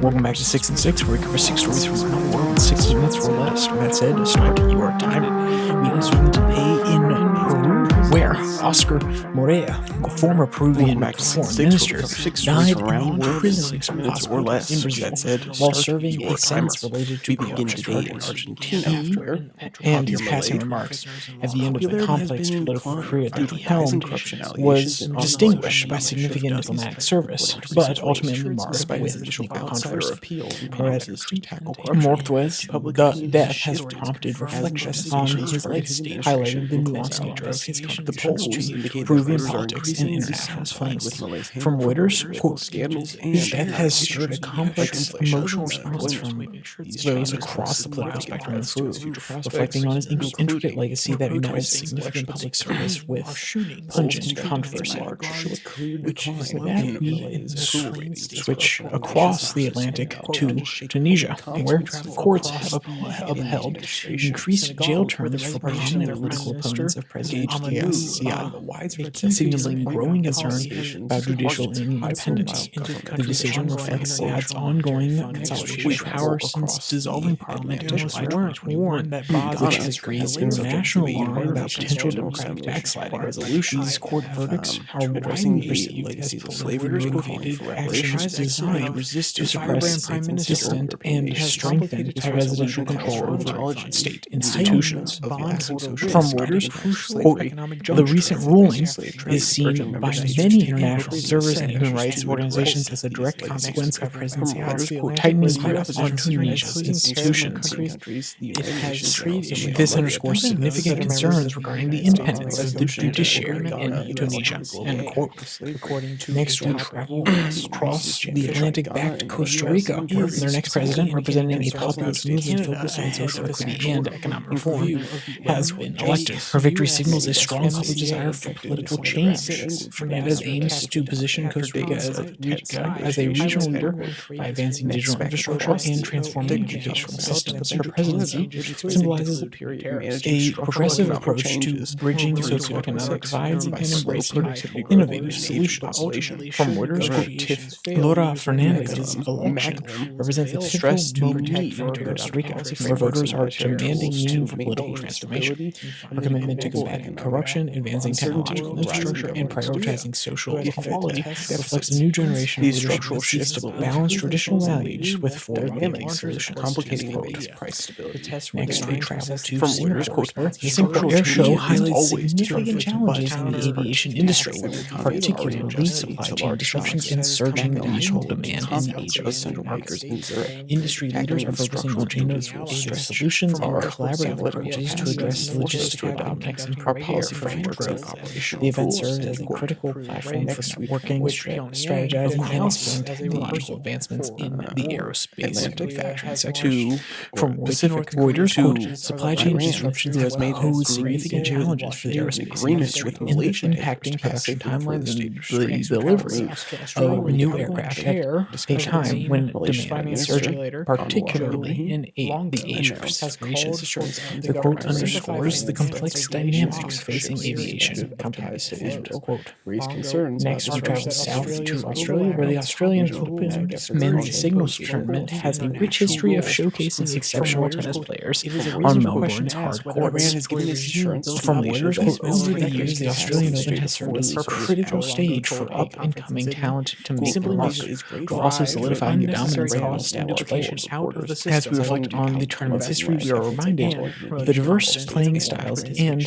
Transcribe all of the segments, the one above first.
Welcome back to 6 and 6, where we cover 6 stories from around the world in 6 minutes or less. With that said, start your timer. We begin today in Peru, where Oscar Morea, the former Peruvian foreign minister, died in prison hospital in Brazil while serving a sentence related to corruption charges. And his passing remarks at the end of the complex political career that he helmed was distinguished by significant diplomatic service, but ultimately marred with legal controversy. Northwest, the death has prompted reflection on his legacy, highlighting the nuanced nature of his contributions to Peruvian politics and international finance. From Reuters, quote, his death has stirred a complex emotional response from those across the political spectrum in Peru, reflecting on his intricate legacy that united significant public service with pungent controversy. Switch across the Atlantic to Tunisia, where courts have upheld increased jail terms for prominent political opponents of President Ahmadou Siad, signaling growing concern about judicial independence. The decision reflects Siad's ongoing consolidation of power since dissolving parliament in July 2021, which has raised international alarm about potential democratic backsliding. These court verdicts are widely perceived as politically motivated actions designed to suppress dissent and strengthen presidential control over state institutions. From Reuters, quote, the recent ruling is seen by many international observers and human rights organizations as a direct consequence of President Siad's tightening grip on Tunisia's institutions. This underscores significant concerns regarding the independence of the judiciary in Tunisia. End quote. Next, we travel across the Atlantic back to Costa Rica, where their next president, representing a populist movement focused on social equity and economic reform, has been elected. Her victory signals a strong public desire for political change. Fernandez aims to position Costa Rica as a regional leader by advancing digital infrastructure and transforming educational systems. Her presidency symbolizes a progressive approach to bridging socioeconomic divides and embracing innovative solutions. From Reuters, Laura Fernandez's election represents a pivotal moment for Costa Rica, where voters are demanding meaningful political transformation. Her commitment to combating corruption, advancing technological infrastructure, and prioritizing social equality reflects a new generation of leadership that seeks to balance traditional values with forward-thinking solutions. Next, we travel to Singapore. The Singapore Air Show highlights significant challenges in the aviation industry, particularly supply chain disruptions and surging regional demand in the Asian markets. Industry leaders are focusing on innovative solutions and collaborative approaches to address logistical bottlenecks and prepare for future growth. The event serves as a critical platform for networking, strategizing, and exploring technological advancements in the aerospace manufacturing sector. From Reuters, quote, supply chain disruptions have posed significant challenges for the aerospace industry, impacting production timelines and the delivery of new aircraft at a time when demand is surging, particularly in the Asia-Pacific region. The quote underscores the complex dynamics facing aviation companies. Next, we travel south to Australia, where the Australian Open men's singles tournament has a rich history of showcasing exceptional tennis players on Melbourne's hard courts. From Reuters, over the years, the Australian Open has served as a critical stage for up-and-coming talent to make their mark, while also solidifying the dominance of established players. As we reflect on the tournament's history, we are reminded of the diverse playing styles and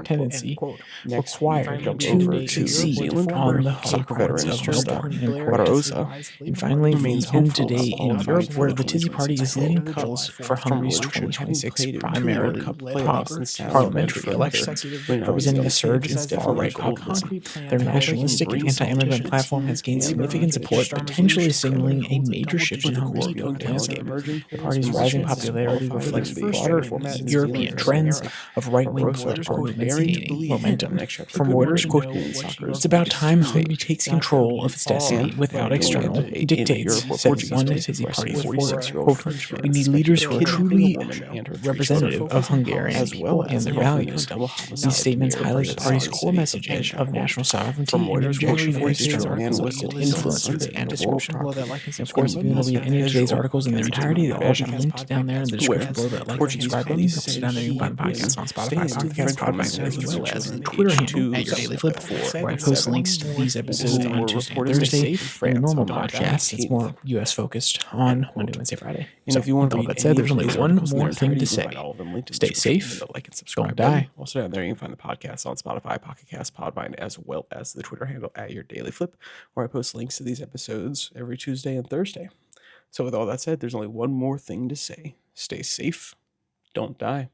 tendency required to succeed on the hard courts of Melbourne and Cordoba. And finally, we end today in Europe, where the Tisy Party is leading polls for Hungary's 2026 primary parliamentary elections, representing a surge in far-right populism. Their nationalistic and anti-immigrant platform has gained significant support, potentially signaling a major shift in Hungary's political landscape. The party's rising popularity reflects broader European trends of right-wing political movements gaining momentum. From Reuters, quote, it's about time Hungary takes control of its destiny without external dictates, said one Tisy Party supporter. Quote, we need leaders who are truly representative of Hungarian people and their values. These statements highlight the party's core message of national sovereignty and rejection of external political influences and corruption. Of course, if you want to read any of today's articles in their entirety, they'll all be linked down there in the description below. But like and subscribe button, also down there you can find podcasts on Spotify, Podcast Podcasts, as well as the Twitter handle at Your Daily Flip, where I post links to these episodes on Tuesday and Thursday, and the normal podcast that's more U.S. focused on Monday, Wednesday, Friday. So, with all that said, there's only one more thing to say. Stay safe, like and subscribe. don't die. Also down there you can find the podcast on Spotify, Pocket Cast, Podvine, as well as the Twitter handle at Your Daily Flip, where I post links to these episodes every Tuesday and Thursday. So with all that said, there's only one more thing to say. Stay safe, don't die.